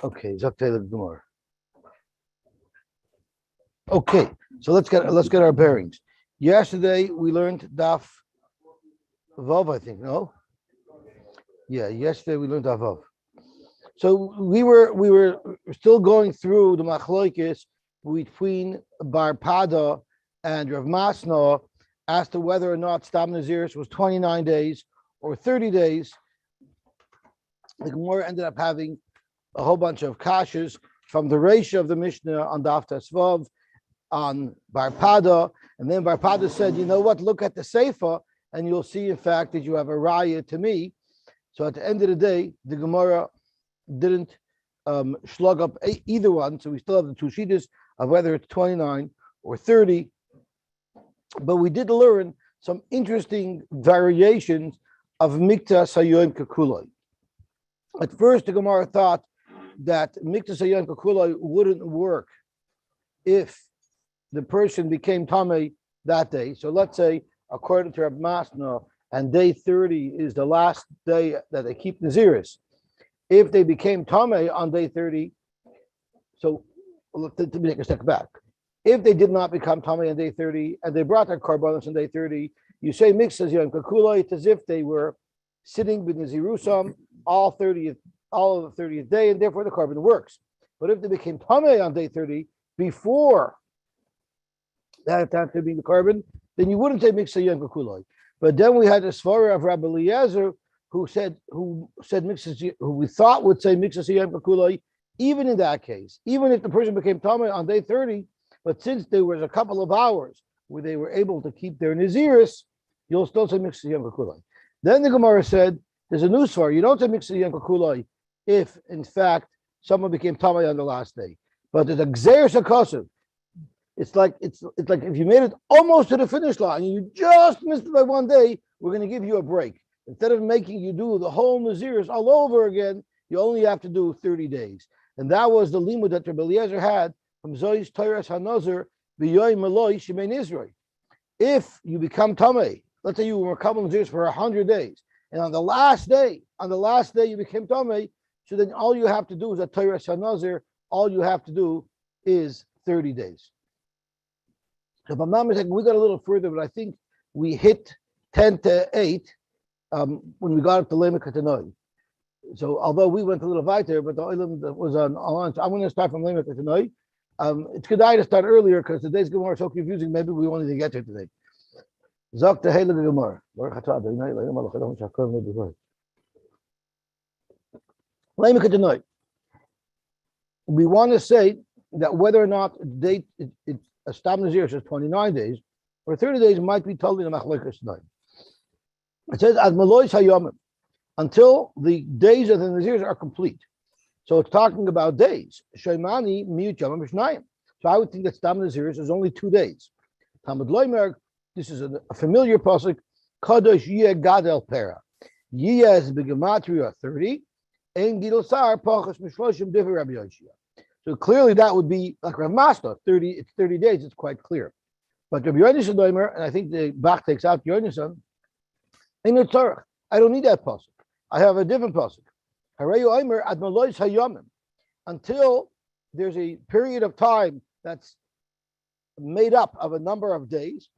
Okay, Zakte Gemara. Okay, so let's get our bearings. Yesterday we learned Daf Vav, I think. No, yeah. Yesterday we learned Daf Vav. So we were still going through the machloikis between Bar Pada and Rav Masna as to whether or not Stam Naziris was 29 days or 30 days. The Gemara ended up having a whole bunch of kashas from the ratio of the Mishnah on Daf Tesvav on Bar Pada, and then Bar Pada said, you know what, look at the Seifa, and you'll see, in fact, that you have a raya to me. So at the end of the day, the Gemara didn't slug up either one, so we still have the two sheetahs of whether it's 29 or 30, but we did learn some interesting variations of Mikta Sayoim Kakuloi. At first, the Gemara thought that Mikta Sayoim Kakuloi wouldn't work if the person became Tamei that day. So let's say, according to Rav Masna, and day 30 is the last day that they keep Naziris. If they became Tamei on day 30, so let me take a step back. If they did not become Tamei on day 30 and they brought their korbanos on day 30, you say Mikta Sayoim Kakuloi, it's as if they were sitting with Nezirusam all of the 30th day, and therefore the korban works. But if they became Tamei on day 30 before that time to be the korban, then you wouldn't say Mikta Sayoim Kakuloi. But then we had a svara of Rabbi Eliezer who said Mikta, who we thought would say Mikta Sayoim Kakuloi, even in that case, even if the person became Tamei on day 30, but since there was a couple of hours where they were able to keep their Naziris, you'll still say Mikta Sayoim Kakuloi. Then the Gemara said, there's a new svara. You don't say Mikta Sayoim Kakuloi if, in fact, someone became Tamei on the last day. But there's a Gzeir Sakasav. It's like if you made it almost to the finish line and you just missed it by one day, we're going to give you a break. Instead of making you do the whole Naziris all over again, you only have to do 30 days. And that was the limud that Rabbi Eliezer had from Zois Teiras HaNazir B'yoy Meloi Shemei Nizroi. If you become Tamei, let's say you were Kabbalah Naziris for 100 days, and on the last day you became Tamei, so then all you have to do is at Teiras HaNazir, all you have to do is 30 days. If I'm not mistaken, we got a little further, but I think we hit 10 to 8 when we got up to Lema Katanoi. So although we went a little weiter, but the oilam that was on lunch, I'm going to start from Lema Katanoi. It's good to start earlier because today's Gemara is so confusing. Maybe we won't even get to it today. Zok the Heilige Gemara. Lema Katanoi. We want to say that whether or not a Stam Nazir says 29 days or 30 days might be totally the Machlokes tonight. It says as Melois Hayomim, until the days of the Nazirs are complete. So it's talking about days. Shoymani Miut Yomim Mishnayim. So I would think that Stam Naziris is only 2 days. Talmud Loimer, this is a familiar pasuk. Kadosh Yeh Gadel Pera. Yeh is Begematria 30. Ein Gidol Sar Pachas Mishloshim Divrei Rabbi Yoshia. So clearly that would be like Rav Masna, 30, it's 30 days, it's quite clear. But Rabbi Yonasan Doimer, and I think the Bach takes out Yonasan, in the Torah, I don't need that pasuk. I have a different pasuk. Harayu Omer ad Melois Hayomim. Until there's a period of time that's made up of a number of days,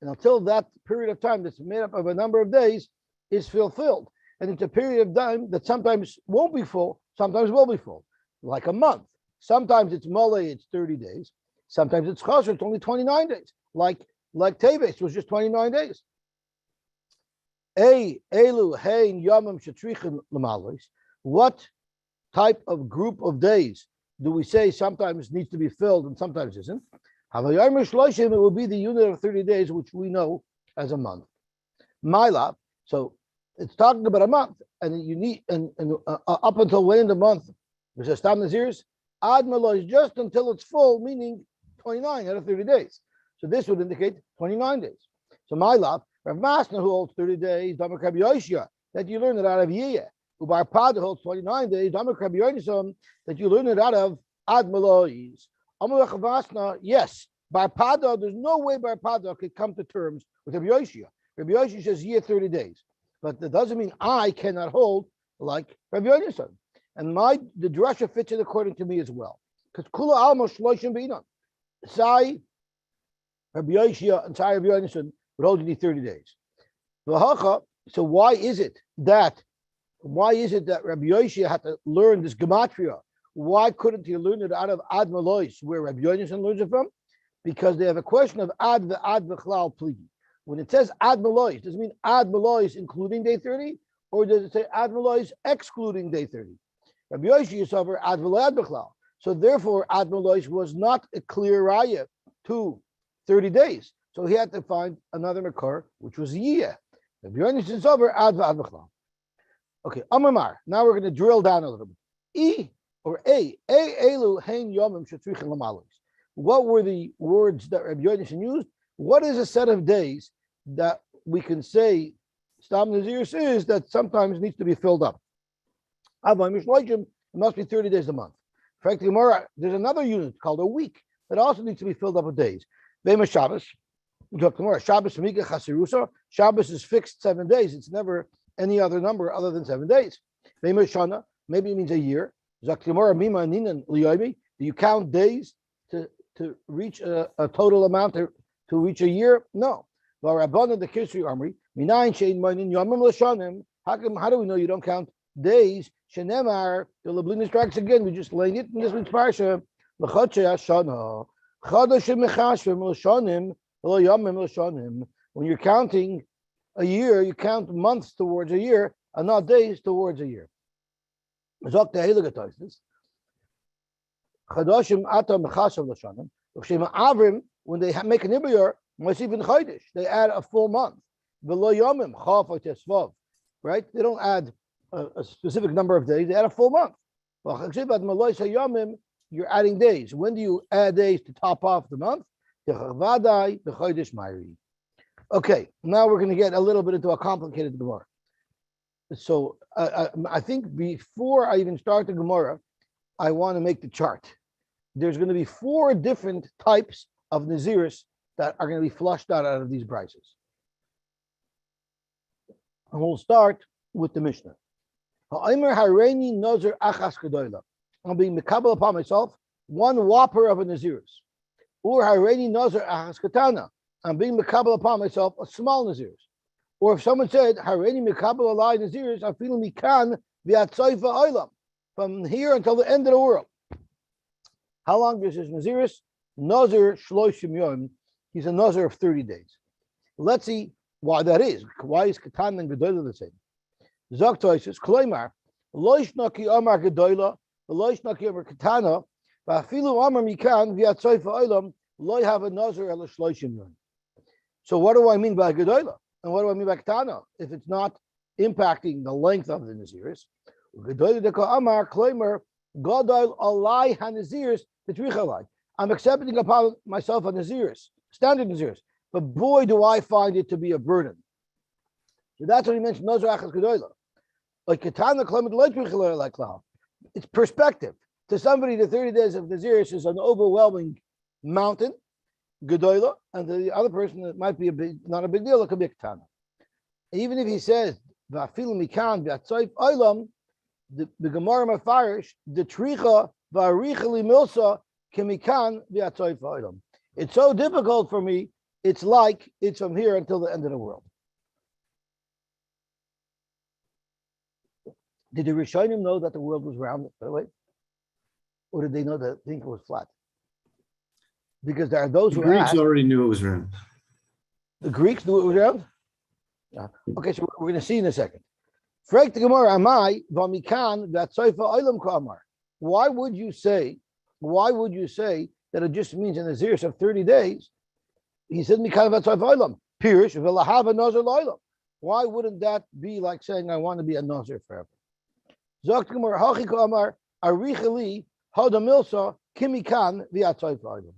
and until that period of time that's made up of a number of days is fulfilled. And it's a period of time that sometimes won't be full, sometimes will be full, like a month. Sometimes it's Mole, it's 30 days. Sometimes it's Chosher, it's only 29 days. Like Teves was just 29 days. What type of group of days do we say sometimes needs to be filled and sometimes isn't? It will be the unit of 30 days, which we know as a month. Myla, so it's talking about a month, and you need up until when in the month? There's a Stam Naziris. Ad Melois just until it's full, meaning 29 out of 30 days. So this would indicate 29 days. So my love, Rav Masna who holds 30 days, Damak Rabbi Yoshia, that you learn it out of Yiyah. Ubar Pada holds 29 days, Damak Rabbi Yoshia, that you learn it out of Ad Melois. Amar Rav Masna, yes, Bar Pada, there's no way Bar Pada could come to terms with Rabbi Yoshia. Rabbi Yoshia says Yiyah 30 days. But that doesn't mean I cannot hold like Rabbi Yoshia. And the drasha fits it according to me as well. Because kula alma shloishim beinon. Sai Rabbi Yoshia and Sai Rabbi Yonason would hold you 30 days. So why is it that Rabbi Yoshia had to learn this gematria? Why couldn't he learn it out of Ad Malois, where Rabbi Yonason learns it from? Because they have a question of Ad v'chlal pligi. When it says Ad Malois, does it mean Ad Malois including day 30? Or does it say Ad Malois excluding day 30? Rabbi Yoshia suffered Ad v'lad b'chlal. So therefore, Ad Malois was not a clear raya to 30 days. So he had to find another makar, which was Yiyah. Rabbi Yonason suffered Ad v'ad b'chlal. Okay, Amar. Now we're going to drill down a little bit. Elu hein yomim shetzrichen lamalos. What were the words that Rabbi Yonason used? What is a set of days that we can say Stam Nazir says that sometimes needs to be filled up? It must be 30 days a month. Frankly, there's another unit called a week that also needs to be filled up with days. Bema Shabbos. We talk tomorrow. Shabbos Mika Chasirusa. Shabbos is fixed 7 days. It's never any other number other than 7 days. Bema Shana. Maybe it means a year. Zaktimora Mima Ninan Liyomi. Do you count days to reach a total amount to reach a year? No. Varabana the Kisri Armory. Minayin Shein Mainin Yomim Lashanim. How do we know you don't count days? Shenemar, the Lablina strikes again. We just laying it in this week's parsha. L'chodshei hashana, chodashim mechashvim l'shanim, v'lo yomim l'shanim. When you're counting a year, you count months towards a year, and not days towards a year. Zok the heilige Tosfos. Chodashim ata mechashav l'shanim. L'shem avrim, when they make an ibiyur, masivin chodesh, they add a full month. V'lo yomim chaf or tesvav. Right? They don't add a specific number of days, they add a full month. You're adding days. When do you add days to top off the month? Okay, now we're going to get a little bit into a complicated Gemara. So I think before I even start the Gemara, I want to make the chart. There's going to be 4 different types of Naziris that are going to be flushed out of these prices. And we'll start with the Mishnah. I'll be mekabel upon myself 1 whopper of a Naziris. Or Hareini Nazir achas katana. I'm being mekabel upon myself a small Naziris. Or if someone said Hareini mekabel alai Naziris, I'm feeling mikan v'atzayfa olam, from here until the end of the world. How long is this Naziris? Nazir shloshim yom. He's a Nazir of 30 days. Let's see why that is. Why is katana and gedolah the same? Zok Tosfos, Kloimar, Loish Naki Amar Gedola, Loish Naki Amar Katana, Vafilu Amar Mikan, Viatsoifa Olam, Loi have a Nazir El Shloishim Yom. So what do I mean by Gedola? And what do I mean by Katana? If it's not impacting the length of the Naziris, Gedola Deka Amar, Kloimar, Godol Alai HaNaziris, the Trichalai. I'm accepting upon myself a Naziris, standard Naziris, but boy, do I find it to be a burden. So that's what he mentioned, Nazir Achas Gedola. Like Katana Klemet Leitrichalai like Cloud. It's perspective. To somebody, the 30 days of Naziris is an overwhelming mountain, Gedola, and to the other person, it might be not a big deal, it could be a Katana. Even if he says, Vafilu Mikan, V'atzoif Olam, the Gemara Mefarish, the Tricha, V'arichali Milsa, Kemikan, V'atzoif Olam. It's so difficult for me, it's like it's from here until the end of the world. Did the Rishonim know that the world was round, by the way? Or did they know that think it was flat? Because there are those The who Greeks asked, already knew it was round. the Greeks knew it was round? Yeah. Okay, so we're going to see in a second. Frek the Gemara, Amai, Vamikan, Vatsoifa Olam Kamar. Why would you say that it just means in the Naziris of 30 days? He said, Mikan Vatsoifa Olam. Pirish, Vilahava Nazir Olam. Why wouldn't that be like saying, I want to be a Nazir forever? Zokt Gemara, Hachi Kamar, Arichali, Hadamilsa, Kimikan, Vatsoifa Olam.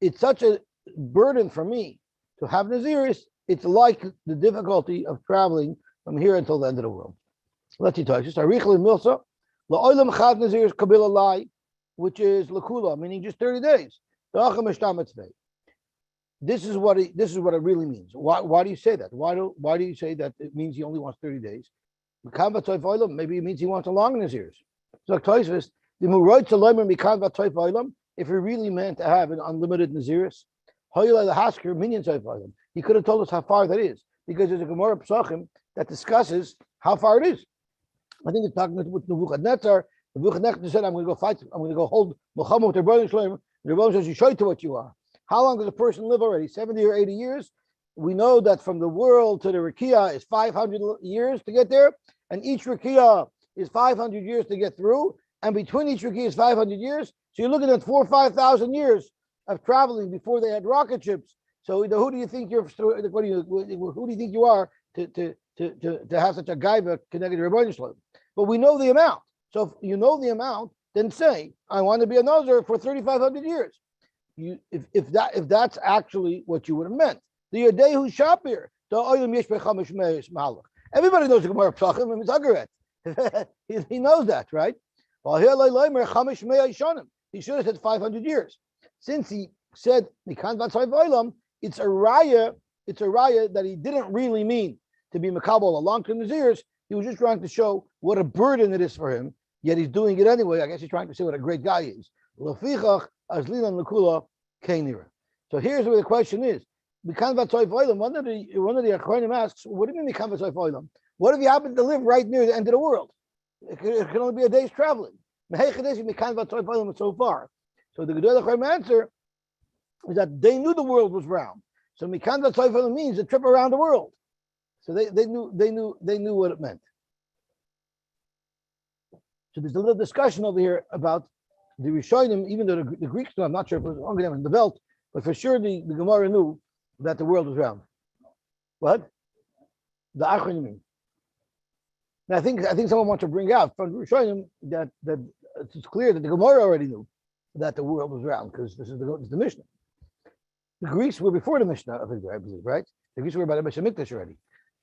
It's such a burden for me to have Naziris. It's like the difficulty of traveling from here until the end of the world. Let's see, just Arichali Milsa, La'olam Chad Naziris Kabila Lai, which is Lakula, meaning just 30 days. This is what it really means. Why do you say that? Why do you say that it means he only wants 30 days? Maybe it means he wants a long Naziris. So Tosfos, the Muroid Salomer Mikan Vatoif Olam, if he really meant to have an unlimited Naziris, Hoyla Hasker Minion Toif Olam, he could have told us how far that is, because there's a Gemara Psachim that discusses how far it is. I think it's talking with Nebuchadnezzar. Nebuchadnezzar said, I'm going to go fight, I'm going to go hold Muhammad with the Rebbeinu Shalom. The Rebbeinu says, you show it to what you are. How long does a person live already? 70 or 80 years? We know that from the world to the Rikiah is 500 years to get there, and each Rikiah is 500 years to get through, and between each Rikiah is 500 years. So you're looking at 4,000 or 5,000 years of traveling before they had rocket ships. So who do you think you're? Who do you think you are to have such a gaiva connected to Rebbeinu Shalom? But we know the amount. So if you know the amount, then say, I want to be a Nazir for 3,500 years. If that's actually what you would have meant. The Yadehu Shapir, the Oyim Yesh Bechamish Meis Malach. Everybody knows the Gemara Psachim and Zagaret. He knows that, right? He should have said 500 years. Since he said Mikan Vatzai V'olam, it's a raya that he didn't really mean to be Makabal a long-term Nazirs. He was just trying to show what a burden it is for him, yet he's doing it anyway. I guess he's trying to say what a great guy he is. So here's where the question is. One of the Achronim asks, what do you mean Mikan Vatzai V'olam? What if you happen to live right near the end of the world? It can only be a day's traveling. So far. So the Gedolei Achronim answer is that they knew the world was round. So Mikan Vatzai V'olam means a trip around the world. So they knew what it meant. So there's a little discussion over here about the Rishonim, even though the Greeks knew, I'm not sure if it was longer than the belt, but for sure the Gemara knew that the world was round. What? The Achronim mean. Now I think someone wants to bring out from Rishonim that it's clear that the Gemara already knew that the world was round, because this is the Mishnah. The Greeks were before the Mishnah, I believe, right? The Greeks were by the Beis Hamikdash already.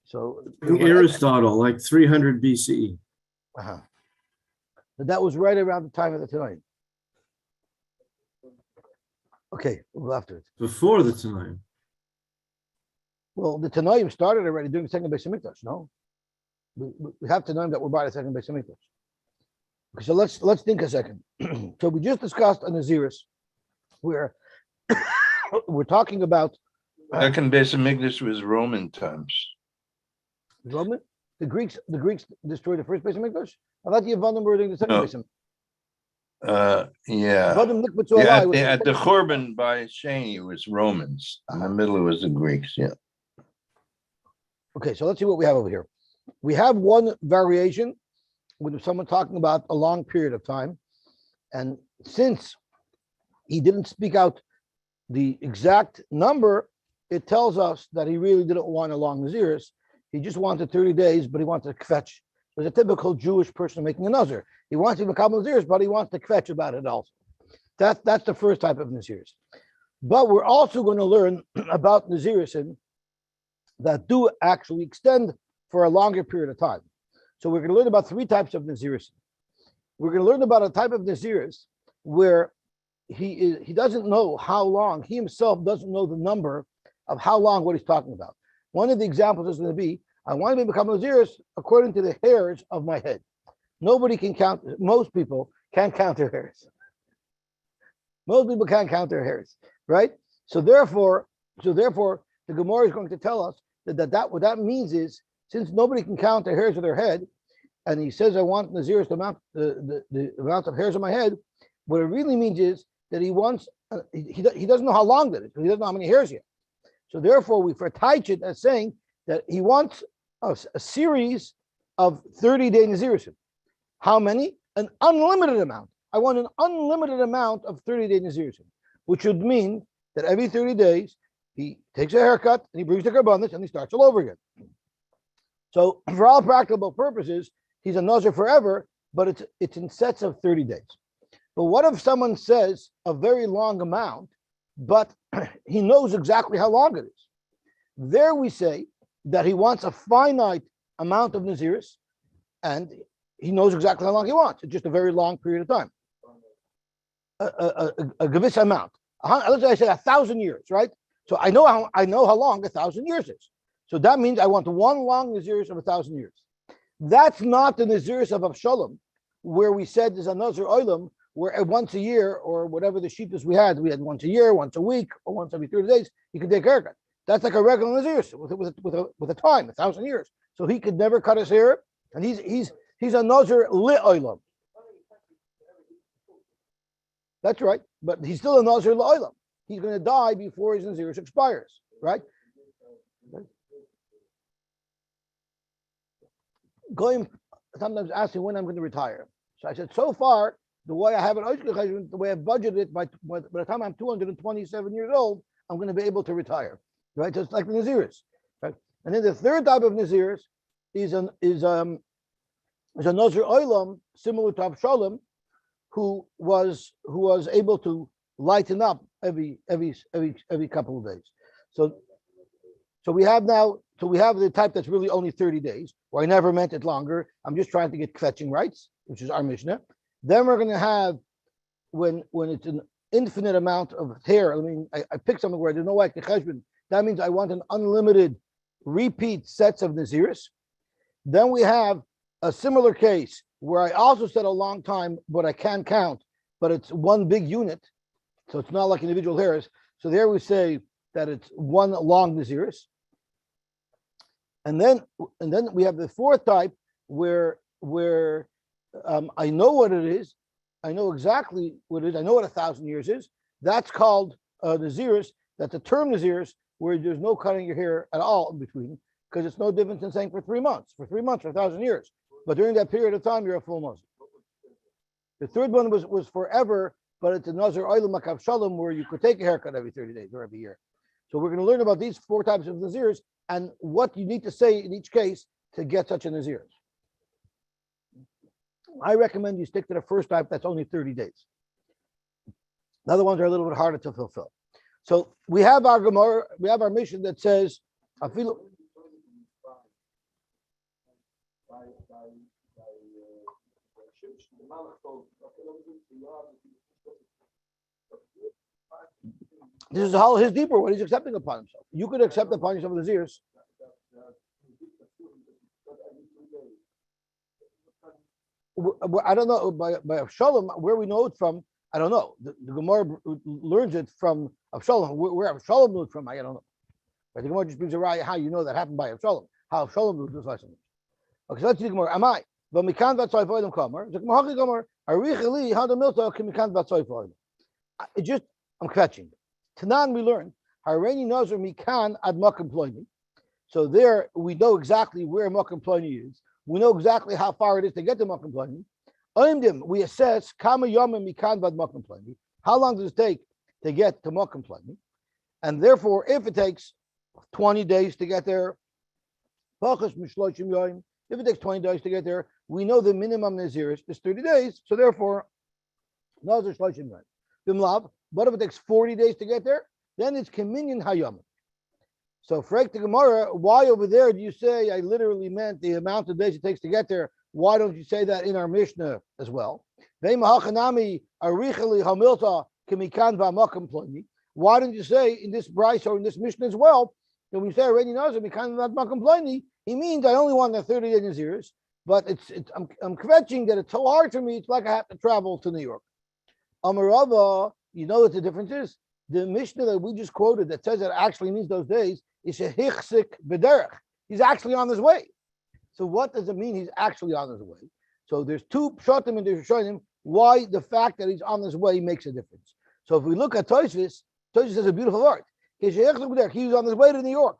So Aristotle, like 300 BCE. But that was right around the time of the Tanaim. Okay, we'll go after it. Before the Tanaim. Well, the Tanaim started already during the second Beis Hamikdash. No, we have Tanaim that were by the second Beis Hamikdash. Okay, so let's think a second. So we just discussed a Naziris, where we're talking about second Beis Hamikdash was Roman times. Roman? The Greeks destroyed the first Beis Hamikdash? I thought the Yavanim were doing the second Beis Hamikdash. Yeah. At the Churban by Shani, it was Romans. In the middle, it was the Greeks. Yeah. Okay, so let's see what we have over here. We have one variation with someone talking about a long period of time, and since he didn't speak out the exact number, it tells us that he really didn't want a long Naziris. He just wanted 30 days, but he wanted to kvetch. It was a typical Jewish person making a Nazir. He wants to become Naziris, but he wants to kvetch about it also. That's the first type of Naziris. But we're also going to learn about Nazirisim that do actually extend for a longer period of time. So we're going to learn about three types of Nazirisim. We're going to learn about a type of Naziris where he doesn't know how long, he himself doesn't know the number of how long what he's talking about. One of the examples is going to be, I want to become Naziris according to the hairs of my head. Nobody can count, most people can't count their hairs. Most people can't count their hairs, right? So therefore, the Gemara is going to tell us that what that means is, since nobody can count the hairs of their head, and he says, I want Naziris the amount of hairs on my head, what it really means is that he wants, he doesn't know how long that is, because he doesn't know how many hairs he has. So therefore, we verteich it as saying that he wants a series of 30-day Nazirisim. How many? An unlimited amount. I want an unlimited amount of 30-day Nazirisim, which would mean that every 30 days, he takes a haircut, and he brings the karbanis, and he starts all over again. So for all practical purposes, he's a Nazir forever, but it's in sets of 30 days. But what if someone says a very long amount, but he knows exactly how long it is? There we say that he wants a finite amount of Naziris, and he knows exactly how long he wants. It's just a very long period of time. A gavis amount. Let's say I say 1,000 years, right? So I know how long 1,000 years is. So that means I want one long Naziris of 1,000 years. That's not the Naziris of Avshalom, where we said there's a Nazir Olam, where once a year or whatever the sheetas we had once a year, once a week, or once every 30 days, he could take a haircut. That's like a regular Nazir with a time, 1,000 years. So he could never cut his hair, and he's a Nazir li Olam. That's right, but he's still a Nazir li Olam. He's going to die before his Nazirus expires, right? Going sometimes asking when I'm going to retire. So I said, so far, the way I have it, the way I've budgeted it, by the time I'm 227 years old, I'm going to be able to retire, right? So it's like the Naziris, right? And then the third type of Naziris is a Nazir Olam similar to Avshalom, who was able to lighten up every couple of days. So we have the type that's really only 30 days, where I never meant it longer. I'm just trying to get kvetching rights, which is our Mishnah. Then we're going to have when it's an infinite amount of hair. I mean, I picked something where there's no way to cheshbon. That means I want an unlimited repeat sets of Naziris. Then we have a similar case where I also said a long time, but I can't count, but it's one big unit. So it's not like individual hairs. So there we say that it's one long Naziris. And then we have the fourth type where I know what it is. I know exactly what it is. I know what 1,000 years is. That's called Naziris. That's a term Naziris where there's no cutting your hair at all in between, because it's no different than saying for 3 months. For 3 months, for 1,000 years. But during that period of time, you're a full Muslim. The third one was forever, but it's a Nazir Olam Makav Shalom where you could take a haircut every 30 days or every year. So we're going to learn about these 4 types of Nazirs and what you need to say in each case to get such a Nazir. I recommend you stick to the first type that's only 30 days. The other ones are a little bit harder to fulfill. So we have our Gemara, we have our mission that says, I feel. This is how his deeper what he's accepting upon himself. You could accept upon yourself the Nazirs. I don't know by Avshalom where we know it from. I don't know. The Gemara learns it from Avshalom. Where Avshalom knew it from, I don't know. But the Gemara just brings a raya how you know that happened by Avshalom. How Avshalom knew this lesson. Okay, so let's see the Gemara. Am I? But mikan vatsoy foidim kamer. The Gemara kamer. Aricheli how the milta can mikan vatsoy foidim. It just I'm catching. Tanan we learned Hareni Nazir mikan ad makom ploini. So there we know exactly where makom ploini is. We know exactly how far it is to get to makom ploini. We assess kama yomim mikan vad makom ploini. How long does it take to get to makom ploini? And therefore, if it takes 20 days to get there, if it takes 20 days to get there, we know the minimum Naziris is 30 days. So therefore, Nazir shloshim yoyim. But if it takes 40 days to get there, then it's Keminyan Hayom. So, Frek the Gemara, why over there do you say I literally meant the amount of days it takes to get there? Why don't you say that in our Mishnah as well? Why don't you say in this Bryce or in this Mishnah as well? That when you say already knows he means I only want the 30 days Naziris, but I'm kvetching that it's so hard for me. It's like I have to travel to New York. Amarava, you know what the difference is? The Mishnah that we just quoted that says that actually means those days is a hichsik b'derech. He's actually on his way. So what does it mean he's actually on his way? So there's 2 pshatim and there's showing him why the fact that he's on his way makes a difference. So if we look at Tosfos says a beautiful word. He was on his way to New York,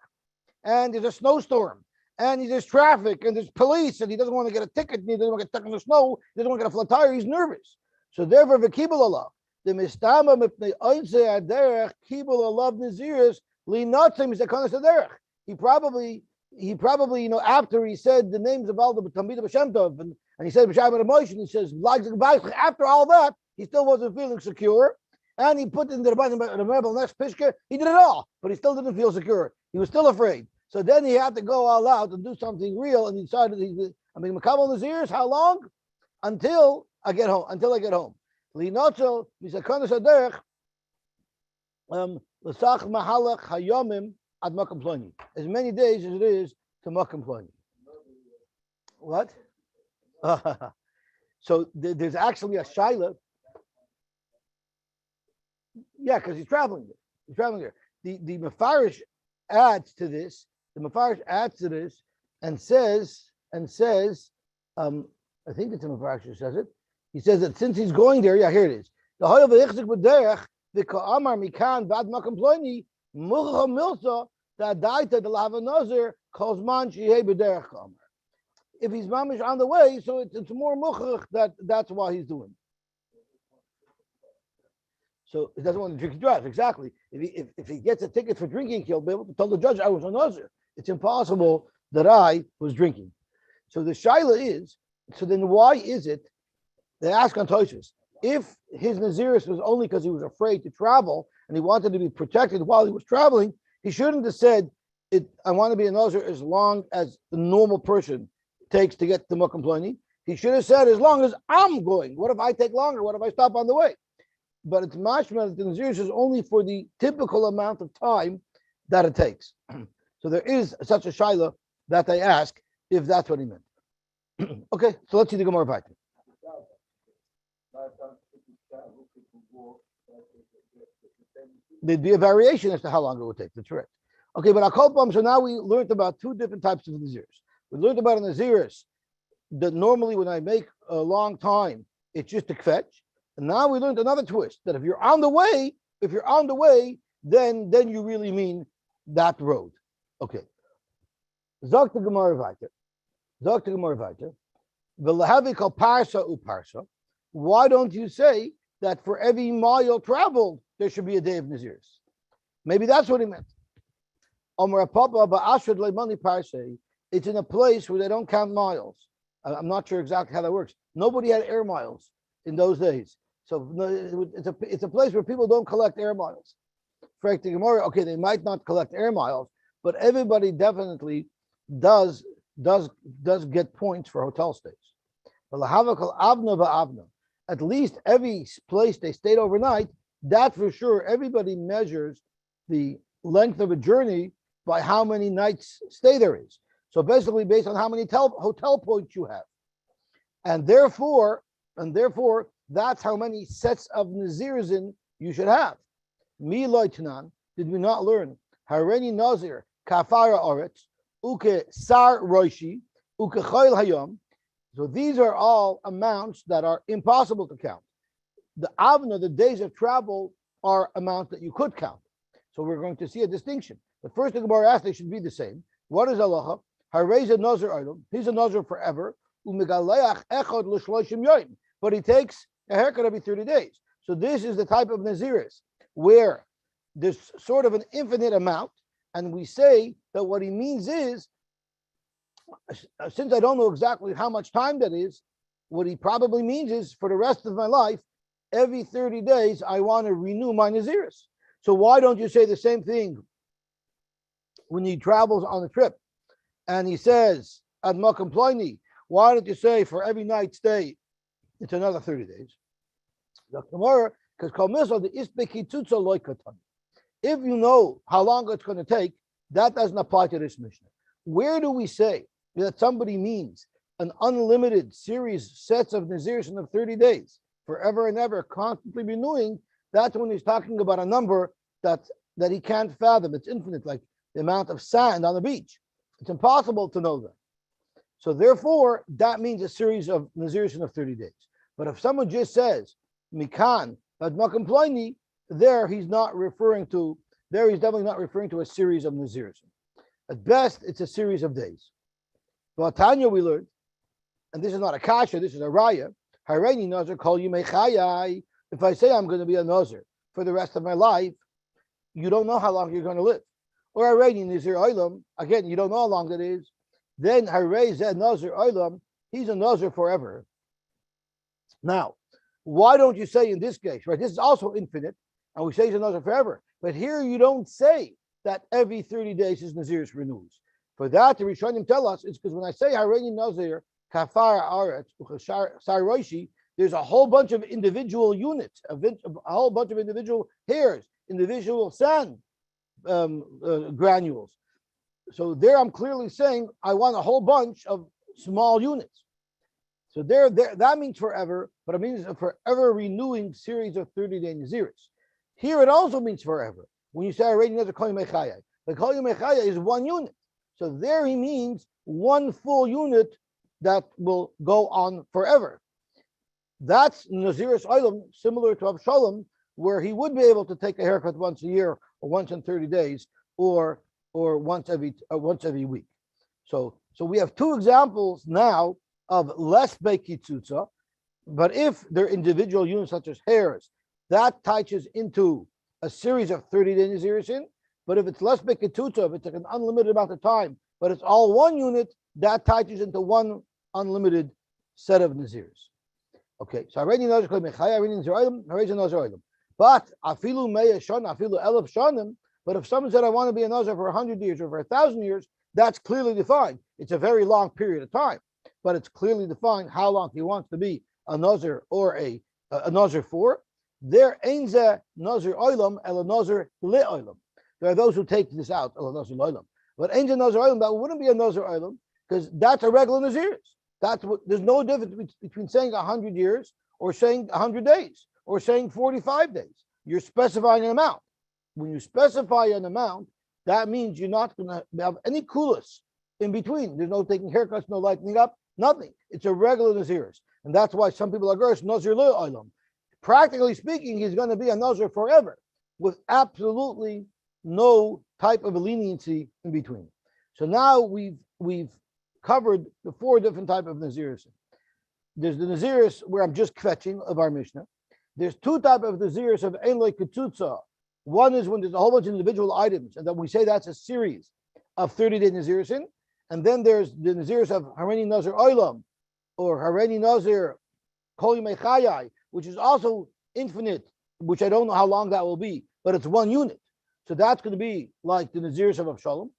and there's a snowstorm, and there's traffic, and there's police, and he doesn't want to get a ticket, and he doesn't want to get stuck in the snow, he doesn't want to get a flat tire, he's nervous. So therefore, v'kibul Allah, the mistama mipnei oinzei aderech kibul Allah naziris li notzim is a konas aderech. He probably, after he said the names of all the Talmidei B'Shem Tov, and he said B'Shem emotion, he says, after all that, he still wasn't feeling secure, and he put in the rebel next pishka, he did it all, but he still didn't feel secure. He was still afraid. So then he had to go all out and do something real, and he decided Makabel Naziris, how long? Until I get home. Linotzel misakonas aderech l'sach mahalach hayomim ad makom ploni. As many days as it is to makom ploni. What? So there's actually a shaila. Yeah, because he's traveling there. He's traveling there. The Mefarish adds to this. The Mefarish adds to this and says, I think it's a Mefarish who says it. He says that since he's going there, yeah, here it is. The Hoyle v'Ichzik b'derech v'ka'amar mikan v'ad makam ploini mucha milsa da'adaita d'lav Nazir kozman shehei b'derech ka'amar. If he's mamish on the way, so it's more muchach that's why he's doing. So he doesn't want to drink and drive. Exactly. If he gets a ticket for drinking, he'll be able to tell the judge I was a Nazir. It's impossible that I was drinking. So the shaila is, so then why is it, they ask on Tosfos, if his Naziris was only because he was afraid to travel and he wanted to be protected while he was traveling, he shouldn't have said, I want to be a Nazir as long as the normal person takes to get the Mukam Ploni. He should have said, as long as I'm going. What if I take longer? What if I stop on the way? But it's mashma that the Naziris is only for the typical amount of time that it takes. So there is such a shaila that they ask if that's what he meant. Okay, so let's see the Gemara Vayter. There'd be a variation as to how long it would take. That's right. Okay, but Akolpam, so now we learned about two different types of Naziris. We learned about a Naziris that normally when I make a long time, it's just a kvetch. And now we learned another twist that if you're on the way, then you really mean that road. Okay. Zok the Gemara Vayter. V'lehavi kol parsa uparsa. Why don't you say that for every mile traveled, there should be a day of Naziris? Maybe that's what he meant. It's in a place where they don't count miles. I'm not sure exactly how that works. Nobody had air miles in those days. So it's a place where people don't collect air miles. Okay, they might not collect air miles, but everybody definitely does get points for hotel stays. At least every place they stayed overnight, that for sure, everybody measures the length of a journey by how many nights stay there is. So basically based on how many hotel points you have. And therefore, that's how many sets of Nazirzin you should have. Mi loitnan, did we not learn? Hareni Nazir, kafara oretz, uke sar roishi, uke choil hayom. So these are all amounts that are impossible to count. The avna, the days of travel, are amounts that you could count. So we're going to see a distinction. But first, the Gemara asked, they should be the same. What is halacha? Hareza Nazir item. He's a Nazir forever. Umegaleach echad l'shloshim yoyim. But he takes a haircut every 30 days. So this is the type of Naziris where there's sort of an infinite amount, and we say that what he means is, since I don't know exactly how much time that is, what he probably means is for the rest of my life, every 30 days, I want to renew my Naziris. So why don't you say the same thing when he travels on a trip and he says, Ad Makam Ploini, why don't you say for every night stay, it's another 30 days? Because if you know how long it's going to take, that doesn't apply to this Mishnah. Where do we say that somebody means an unlimited sets of Naziris of 30 days, forever and ever, constantly renewing? That's when he's talking about a number that he can't fathom. It's infinite, like the amount of sand on the beach. It's impossible to know that. So therefore, that means a series of Naziris of 30 days. But if someone just says, Mikan, Makam Ploini, there he's definitely not referring to a series of Naziris. At best, it's a series of days. But Tanya, we learned, and this is not a kasha, this is a raya. Hareni Nazir call you mechayai. If I say I'm going to be a Nazir for the rest of my life, you don't know how long you're going to live. Or Hareni Nazir Olam, again, you don't know how long that is. Then Harei Zed Nazir Olam, he's a Nazir forever. Now, why don't you say in this case, right? This is also infinite, and we say he's a Nazir forever. But here you don't say that every 30 days his Naziris renews. For that, the Rishonim tell us, it's because when I say Hareni Nazir, Kafar Aretz, Saroishi, there's a whole bunch of individual units, a whole bunch of individual hairs, individual sand granules. So there I'm clearly saying I want a whole bunch of small units. So there, that means forever, but it means a forever renewing series of 30-day Naziris. Here it also means forever. When you say already Nazir Kol Yomei Chayai, the Kol Yomei Chayai is one unit. So there he means one full unit that will go on forever. That's Naziris Olam, similar to Avshalom, where he would be able to take a haircut once a year, or once in 30 days, or once every week. So we have two examples now of less Bekitzutza, but if they're individual units such as hairs, that touches into a series of 30-day Naziris. But if it's less Bekitzutza, if it's like an unlimited amount of time, but it's all one unit, that touches into one unlimited set of Naziris. Okay, so already Nazir Kol Mechai, already Nazir Olam, already Nazir Olam. But afilu meya shana, afilu elef shanim. But if someone said, I want to be a Nazir for 100 years or for 1,000 years, that's clearly defined. It's a very long period of time, but it's clearly defined how long he wants to be a Nazir or a Nazir for. There ain't a Nazir Olam, el Nazir le Olam. There are those who take this out, el Nazir Olam. But ain't a Nazir Olam, that wouldn't be a Nazir Olam, because that's a regular Naziris. That's what, there's no difference between saying 100 years or saying 100 days or saying 45 days. You're specifying an amount. When you specify an amount, that means you're not going to have any kulas in between. There's no taking haircuts, no lightening up, nothing. It's a regular Naziris. And that's why some people are Gersh, Nazir le Olam. Practically speaking, he's going to be a Nazir forever with absolutely no type of leniency in between. So now we've covered the four different types of Naziris. There's the Naziris where I'm just kvetching of our Mishnah. There's two types of Naziris of Ein Lo Ketzutza. One is when there's a whole bunch of individual items, and that we say that's a series of 30-day Naziris. And then there's the Naziris of Hareni Nazir Olam, or Hareni Nazir Kol Yomei Chayai, which is also infinite, which I don't know how long that will be, but it's one unit. So that's going to be like the Naziris of Avshalom.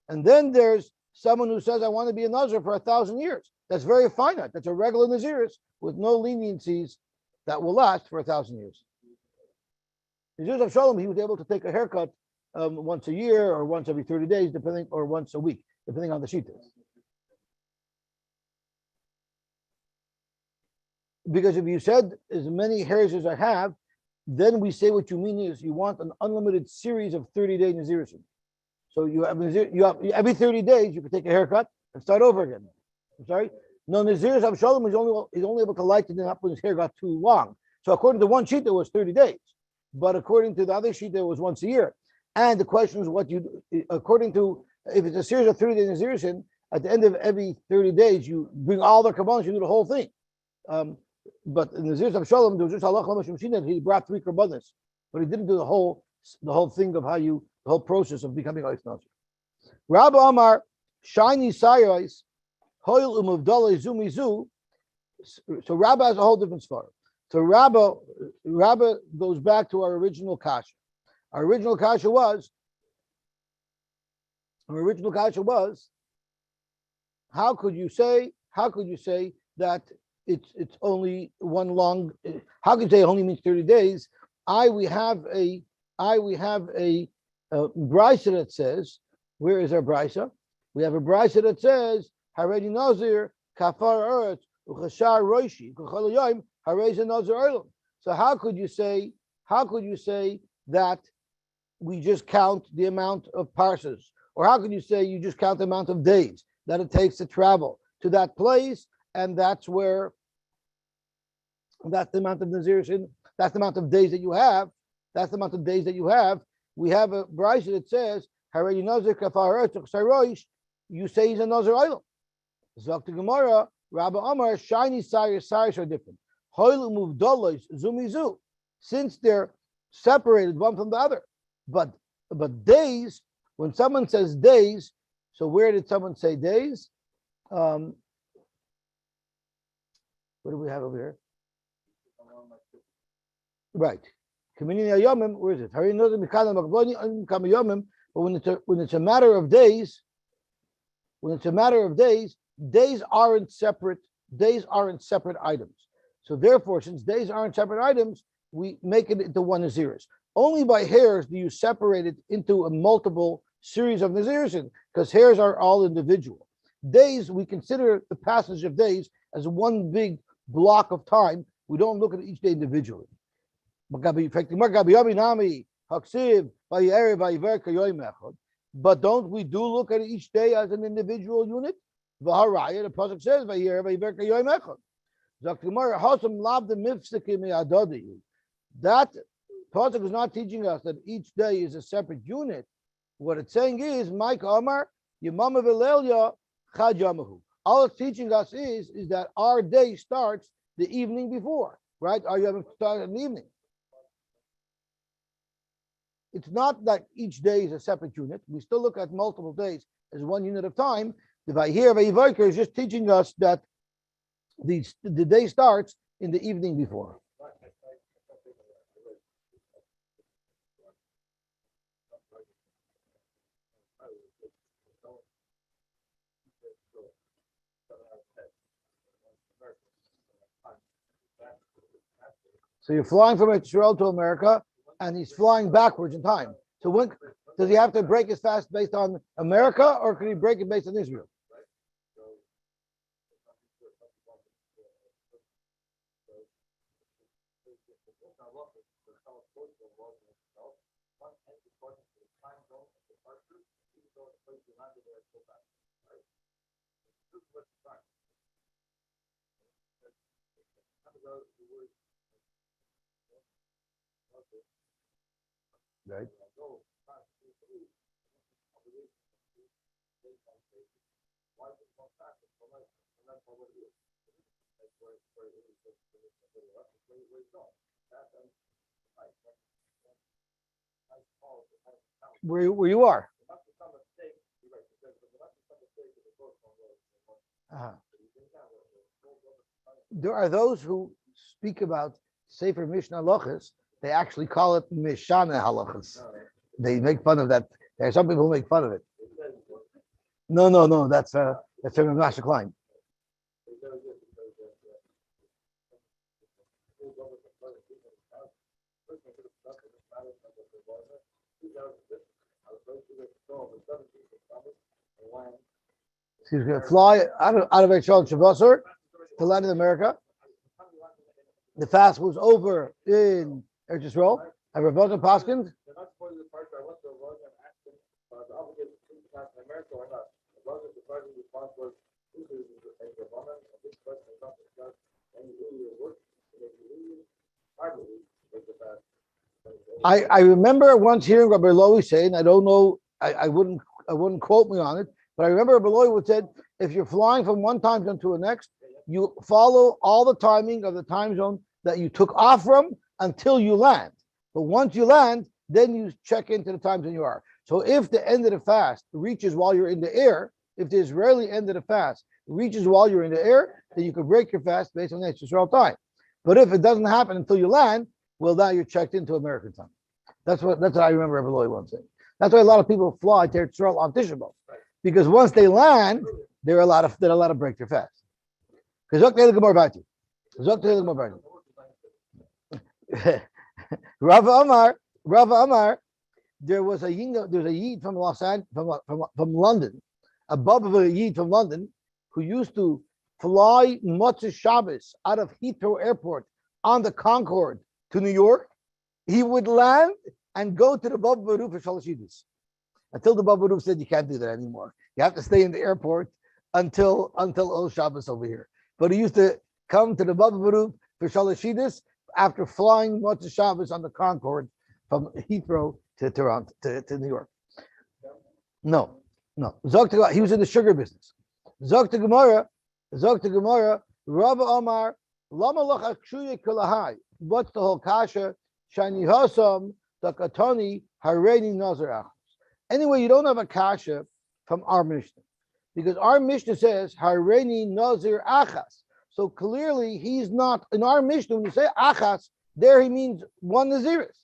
And then there's someone who says, I want to be a Nazir for 1,000 years. That's very finite. That's a regular Naziris with no leniencies that will last for 1,000 years. Naziris of Shalom, he was able to take a haircut once a year or once every 30 days, or once a week, depending on the shita. Because if you said as many hairs as I have, then we say what you mean is you want an unlimited series of 30-day Naziris. So you have every 30 days you can take a haircut and start over again. I'm sorry. No, Naziris of Shalom is only able to lighten it up when his hair got too long. So according to one sheet, it was 30 days, but according to the other sheet, it was once a year. And the question is what you do, according to, if it's a series of 30-day Naziris, at the end of every 30 days, you bring all the korbanos, you do the whole thing. But in the Naziris of Shalom, there was just Allah, he brought 3 korbanos, but he didn't do the whole thing of the whole process of becoming a Nazir. Rabbi Amar, shiny sayos, hoil umavdalei zumizu. So Rabbi has a whole different story. So Rabbi goes back to our original kasha. Our original kasha was, how could you say that it's only one long? How could you say it only means 30 days? We have a brisa that says, where is our brisa? We have a brisa that says, Haredi Nazir kafar eretz uchashar roishi kachol yom harezi Nazir olam. So how could you say that we just count the amount of parsas, or how could you say you just count the amount of days that it takes to travel to that place, and that's the amount of Naziris, that's the amount of days that you have. That's the amount of days that you have. We have a brisa that says, Haredi Nazir kafar eretz uchashar roish. You say he's a Nazir olam. Zakta Gemara, Rabbi Amar, shiny sayos are different. Hoil umuvdalos zumizu, since they're separated one from the other. But days, when someone says days, so where did someone say days? What do we have over here? Right. Community Yomim, where is it? But when it's a matter of days, days aren't separate items. So therefore, since days aren't separate items, we make it into one Naziris. Only by hairs do you separate it into a multiple series of Naziris, because hairs are all individual. days, we consider the passage of days as one big block of time. We don't look at each day individually. But don't we do look at each day as an individual unit? The pasuk says, that pasuk is not teaching us that each day is a separate unit. What it's saying is, Mike Omar, Yamama Velelia, Chad Yamahu. All it's teaching us is that our day starts the evening before, right? Are you having started in the evening? It's not that each day is a separate unit. We still look at multiple days as one unit of time. The Vayir Vayivarker is just teaching us that the day starts in the evening before. So you're flying from Israel to America, and he's flying backwards in time. So when does he have to break his fast based on America, or can he break it based on Israel? Right. Where you are. There are those who speak about Sefer Mishnah Halachas. They actually call it Mishana Halachas. They make fun of that. There are some people who make fun of it. No. That's from Masha Klein. He's going to fly out of Israel Shavasar to land in America. The fast was over in Eretz Yisrael. And Ravota Paskins. I remember once hearing Rabbi Lowy saying, I don't know, I wouldn't quote me on it, but I remember Rabbi Lowy would said, if you're flying from one time zone to the next, you follow all the timing of the time zone that you took off from until you land. But once you land, then you check into the time zone you are. So if the end of the fast reaches while you're in the air, if the Israeli end of the fast reaches while you're in the air, then you can break your fast based on the Israel time. But if it doesn't happen until you land, well, now you're checked into American time. That's what I remember Rabbi Lowy once saying. That's why a lot of people fly to Israel on Tisha B'Av, because once they land, they're allowed to break their fast. Rav Amar, there was a Yid from London, above a Yid from London, who used to fly Motzei Shabbos out of Heathrow Airport on the Concorde to New York. He would land and go to the Baba Baruch for Shalashidus. Until the Baba Baruch said you can't do that anymore. You have to stay in the airport until Ol Shabbos over here. But he used to come to the Baba Baruch for Shalashidus after flying Motzei Shabbos on the Concorde from Heathrow to Toronto to New York. No. He was in the sugar business. Zog to Gemara, Rabbi Omar, Lama Lach Akshuye Kulahai. What's the whole kasha? Shani Hasam, Takatoni, Hareni Nazir Achos. Anyway, you don't have a kasha from our Mishnah, because our Mishnah says Hareni Nazir Achas. So clearly he's not in our Mishnah. When you say Achas, there he means one Naziris.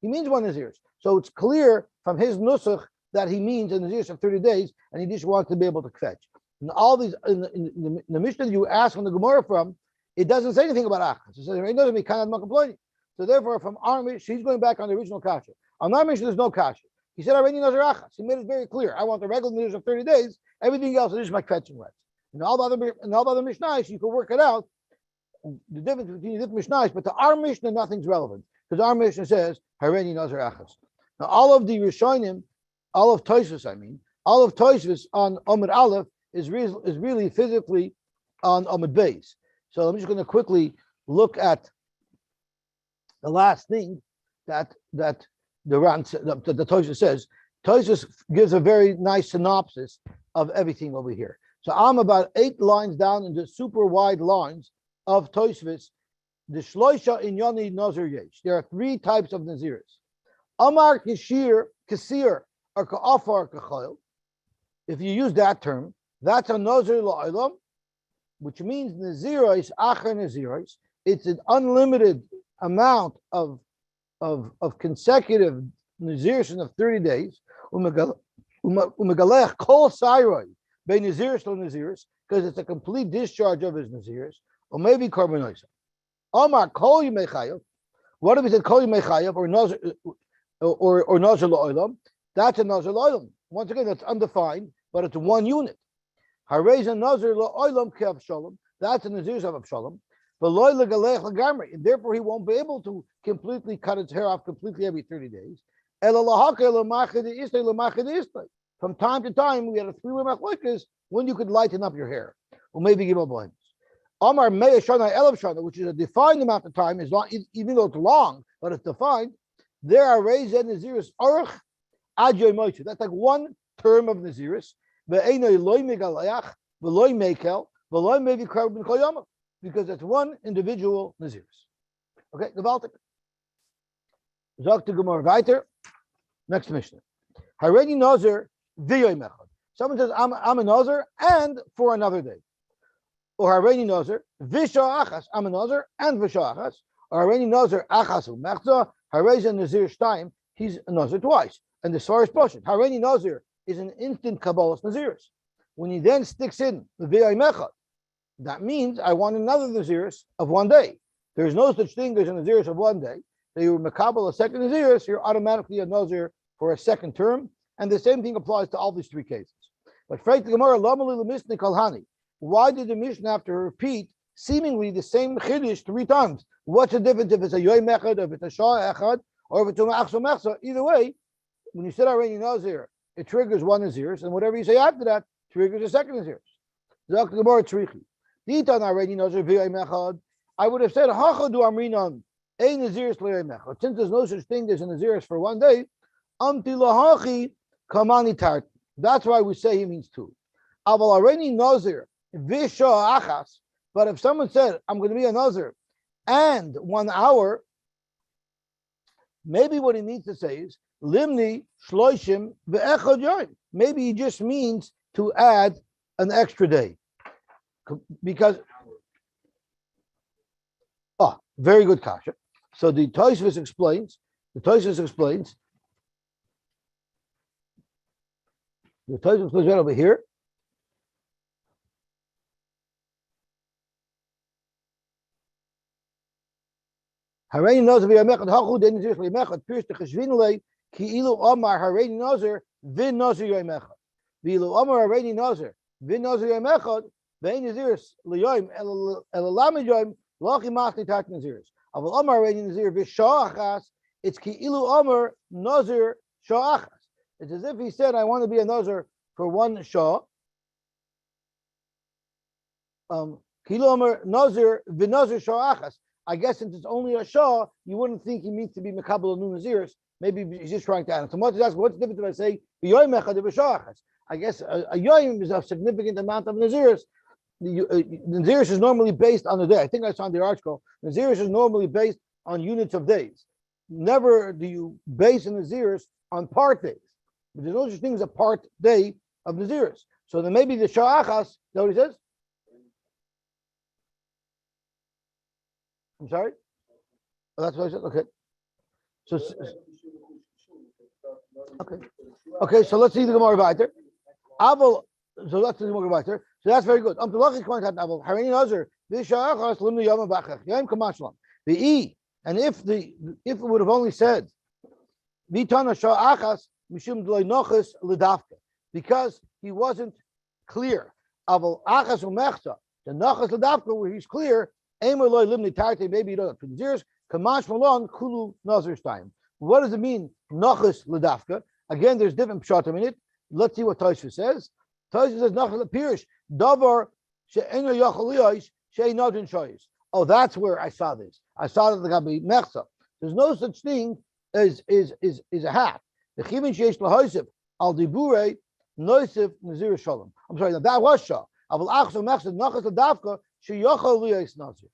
He means one Naziris. So it's clear from his nusach that he means a Naziris of 30 days, and he just wants to be able to fetch. And all these in the Mishnah you ask on the Gemara from, it doesn't say anything about Achas. It says it doesn't be kind of complaining. So therefore, from our Mishnah, she's going back on the original kasha. On our Mishnah, there's no kasha. He said, Hareni Nazir Achas. He made it very clear. I want the regular Nazir of 30 days. Everything else is my kvetching rights. And all the other Mishnahs, you can work it out. The difference between the different Mishnahs, but to our Mishnah, nothing's relevant. Because our Mishnah says, Hareni Nazir Achas. Now, all of the Rishonim, all of Tosfos on Amud Aleph is really physically on Amud Beis. So I'm just going to quickly look at the last thing that the Tosfos says. Tosfos gives a very nice synopsis of everything over here. So I'm about 8 lines down in the super wide lines of Tosfos. The Shloisha in Yoni Nazir Yesh. There are 3 types of Naziris. Amar Kishir, Kasir, or Ka'afar Kachayil. If you use that term, that's a Nazir La'olam, which means Neziros, Achar Neziros. It's an unlimited amount of consecutive Naziris of 30 days. Umegalech Kol Sairoi, Be Naziris to Naziris, because it's a complete discharge of his Naziris, or maybe Karbonoisa. Amar Kol Yimechayev. What if he said Kol Yimechayev or Nazir? Or Nazir La'olam, that's a Nazir La'olam. Once again, that's undefined, but it's 1 unit. Hareza Nazir La'olam Kev Shalom, that's a Nazir of Shalom. But Loy Legalech Lagamri, and therefore he won't be able to completely cut his hair off completely every 30 days. From time to time, we had a 3-way machlokes when you could lighten up your hair, or maybe give up lines. Amar Me'ah Shana Elav Shana, which is a defined amount of time, is long, even though it's long, but it's defined. There are Reza Naziris Aruch Ad Yom Moshe. That's like 1 term of Naziris. Because it's 1 individual Naziris. Okay, gewaltig. Zog to Gemara weiter. Next Mishnah. Hareni Nazir v'yoyim echad. Someone says, I'm a Nazir and for another day. Or Hareni Nazir v'shah achas. I'm a Nazir and v'shah achas. Or Hareni Nazir achas u'mechza. Hareza Nazir Shtayim, he's a Nazir twice. And the Svar is Pashut. Hareni Nazir is an instant Kabbalah's Naziris. When he then sticks in the V'yayim Echad, that means I want another Naziris of 1 day. There's no such thing as a Naziris of 1 day. So you're Makabal a second Naziris, you're automatically a Nazir for a second term. And the same thing applies to all these 3 cases. But Freit the Gemara, why did the Mishnah have to repeat seemingly the same Chiddush 3 times? What's the difference if it's a Yoyim Echad, if it's a Shah Echad, or if it's a Ma'achso Mechsa? Either way, when you said Hareni Nazir, it triggers 1 Naziris, and whatever you say after that triggers a second Naziris. Dr. Gemara Tzrichi. Ditan Hareni Nazir v'Yoyim Echad. I would have said, Hachadu Amrinan, a Naziris l'Yoyim Echad. Since there's no such thing as a Naziris for 1 day, Amti Lahachi Kamani Tart. That's why we say he means 2. Aval Hareni Nazir v'Shah Achas. But if someone said, I'm going to be a Nazir and 1 hour, maybe what he means to say is Limni Shloishim ve'echad yoyim. Maybe he just means to add an extra day. Because very good kasha. So the Tosfos explains right over here. Hareni Nazir v'yamechad hachu den Nazir v'yamechad pierced the cheshvinulei ki ilu Amar Hareni Nazir v'in Nazir yamechad v'ilu Amar Hareni Nazir v'in Nazir yamechad v'in Naziris l'yoyim elalamid yoyim lachi masni tat Naziris. Aval Amar Hareni Nazir v'shah achas. It's ki ilu Amar Nazir shah achas. It's as if he said, I want to be a Nazir for 1 shah. Ki ilu Amar Nazir v'Nazir shah achas. I guess since it's only a Shah, you wouldn't think he means to be Mekabel Nu Naziris. Maybe he's just trying to add. So what's the difference if I say Yoyim Echad v'Shah? I guess a Yoyim is a significant amount of Naziris. Naziris is normally based on the day. I think I saw in the article. Naziris is normally based on units of days. Never do you base a Naziris on part days. But there's no such thing as a part day of Naziris. So then maybe the Shah Achas, is that what he says? I'm sorry? Oh, that's what I said? Okay. So so let's see the Gemara weiter. So let's see the Gemara weiter. So that's very good. Hareni Nazir, and if it would have only said Vitana Shah Achas, mishum d'loy nochas l'dafka, because he wasn't clear. Aval achas umechta, the nochas l'dafka, where he's clear, emer loy limni tarte, maybe you don't have 2 Nazirs, kamash malon kulu Nazir time. What does it mean, nochas l'dafka? Again, there's different pshatim in it. Let's see what Tosfos says. Tosfos says nochas l'pirish, davar she'ena yachaliyosh she'e nodrin shoyis. Oh, that's where I saw this. I saw that there got to be mechza. There's no such thing as a half. The chivin sheish lahoisif al dibure noisif nazir shalom. I'm sorry, that was shah. Aval achso mechza nachas ladavka sheyochal liyos nazir.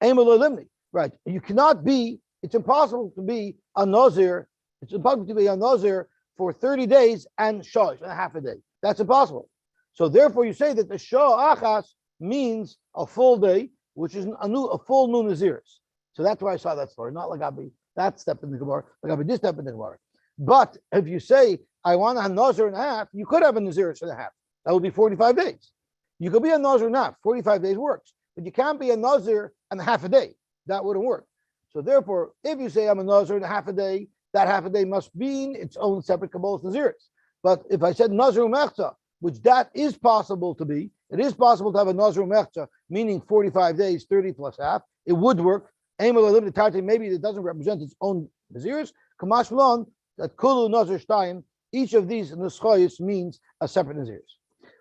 Eimelo limni. Right. You cannot be. It's impossible to be a nazir. It's impossible to be a nazir for 30 days and shah, and half a day. That's impossible. So therefore, you say that the shah achas means a full day, which is a full new Naziris. So that's why I saw that story, not Lagabi, that step in the Gemara, Lagabi this step in the Gemara. But if you say, I want a Nazir and a half, you could have a Naziris and a half. That would be 45 days. You could be a Nazir and a half, 45 days works. But you can't be a Nazir and a half a day. That wouldn't work. So therefore, if you say I'm a Nazir and a half a day, that half a day must mean its own separate Kabbalah's Naziris. But if I said Nazir Umechta, which that is possible to be, it is possible to have a Nazir Umechta, meaning 45 days, 30 plus half, it would work. Maybe it doesn't represent its own Naziris. Kamash Malon, that Kulu Nazir Shtayim, each of these Nuschayis means a separate Naziris.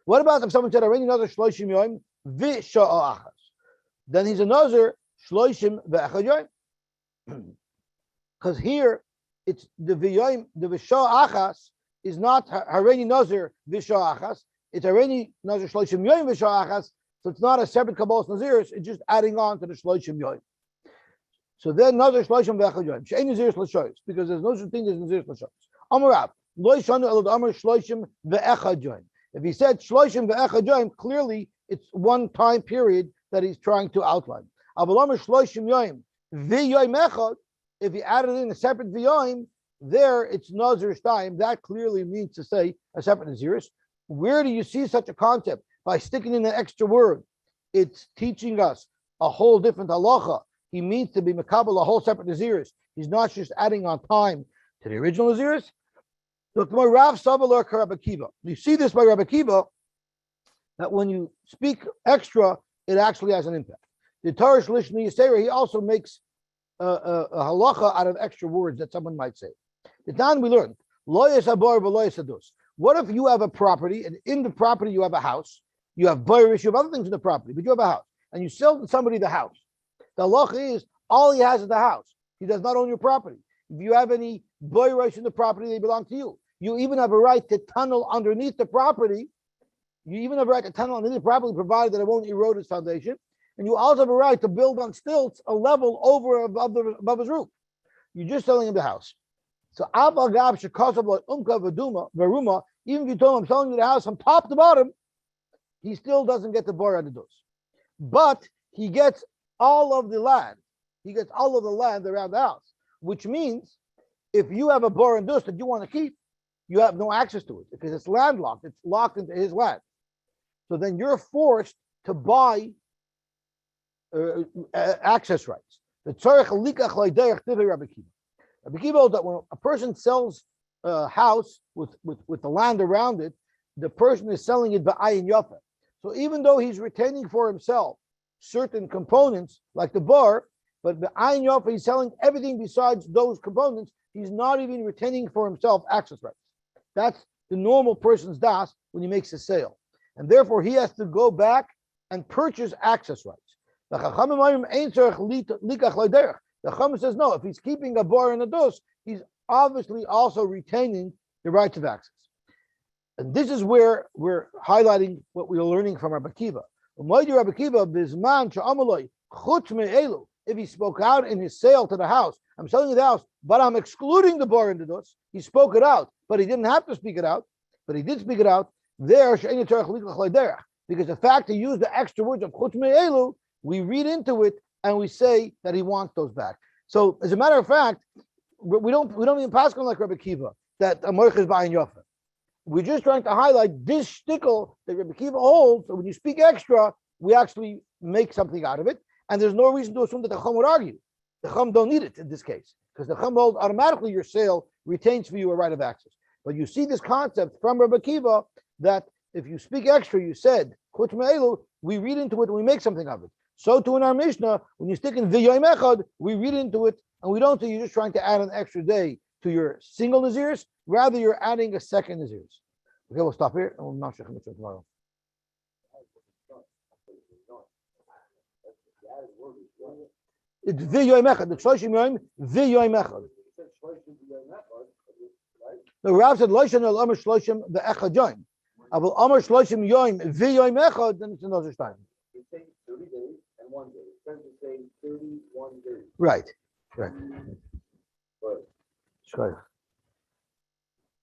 What about if someone said, Areni Nazir Shloishim Yoim, Vi Sha'achas? Then he's a Nazir Shloishim Ve'achad Yoim. Because here, it's the V'yoim, the V'sha'achas is not Hareni Nazir V'sha'achas, it's Hareni Nazir Shloishim Yoim V'sha'achas, so it's not a separate Kabbalah's Naziris, it's just adding on to the Shloishim Yoim. So then Nazir Shloishim Ve'achad Yoim, She'en Naziris L'shoyis, because there's no such thing as Naziris L'shoyis. Amarav, Lo Yishanu Elad Amar Shloishim Ve'achad Yoim. If he said Shloishim Ve'achad Yoim, clearly it's one time period that he's trying to outline. Aval Amar Shloishim Yoim V'yoim Echad, if he added in a separate V'yoim, there it's Nazir time. That clearly means to say a separate Naziris. Where do you see such a concept? By sticking in an extra word. It's teaching us a whole different halacha. He means to be makabel a whole separate Naziris. He's not just adding on time to the original Naziris. So you see this by Rabbi Kiva, that when you speak extra, it actually has an impact. The Torah Shlishni Yisera, he also makes a halacha out of extra words that someone might say. The time we learned, what if you have a property, and in the property you have a house, you have boirish, you have other things in the property, but you have a house, and you sell to somebody the house. The halacha is, all he has is the house. He does not own your property. If you have any boirish in the property, they belong to you. You even have a right to tunnel underneath the property. You even have a right to tunnel underneath the property, provided that it won't erode its foundation. And you also have a right to build on stilts a level above his roof. You're just selling him the house. So even if you told him I'm selling you the house from top to bottom, he still doesn't get the bar on the dos. But he gets all of the land. He gets all of the land around the house, which means if you have a bar and dos that you want to keep, you have no access to it because it's landlocked. It's locked into his land. So then you're forced to buy access rights. The tzarech likach leiderech tivei Rabbi Kiva. Rabbi Kiva holds that when a person sells a house with the land around it, the person is selling it ba'ayin yafa. So even though he's retaining for himself certain components like the bar, but ba'ayin yafa, he's selling everything besides those components. He's not even retaining for himself access rights. That's the normal person's das when he makes a sale, and therefore he has to go back and purchase access rights. The Chacham says no. If he's keeping a bar and a dos, he's obviously also retaining the rights of access. And this is where we're highlighting what we are learning from Rabbi Kiva. If he spoke out in his sale to the house, I'm selling you the house, but I'm excluding the bar and the dos. He spoke it out, but he didn't have to speak it out, but he did speak it out. There, because the fact he used the extra words of chutz me'elu, we read into it and we say that he wants those back. So, as a matter of fact, we don't even pass on like Rabbi Kiva that a moich is buying yofa. We're just trying to highlight this shtickle that Rabbi Kiva holds. So when you speak extra, we actually make something out of it, and there's no reason to assume that the Chum would argue. The Chum don't need it in this case because the Chum holds automatically your sale retains for you a right of access. But you see this concept from Rabbi Akiva that if you speak extra, you said chutz me'elu, we read into it and we make something of it. So too in our Mishnah, when you stick in v'yoyim echad, we read into it and we don't think you're just trying to add an extra day to your single Naziris, rather you're adding a second Naziris. Okay, we'll stop here and we'll not tomorrow. It's v'yoyim echad. The shloshim yoyim v'yoyim echad. The Rav said loishon el amar shloshim the echad yoyim. Aval amar shloshim yoyim v'yoyim echad. Then it's another time. It takes 30 days and 1 day. It tends to say 31 days. Right. Right. But Sure.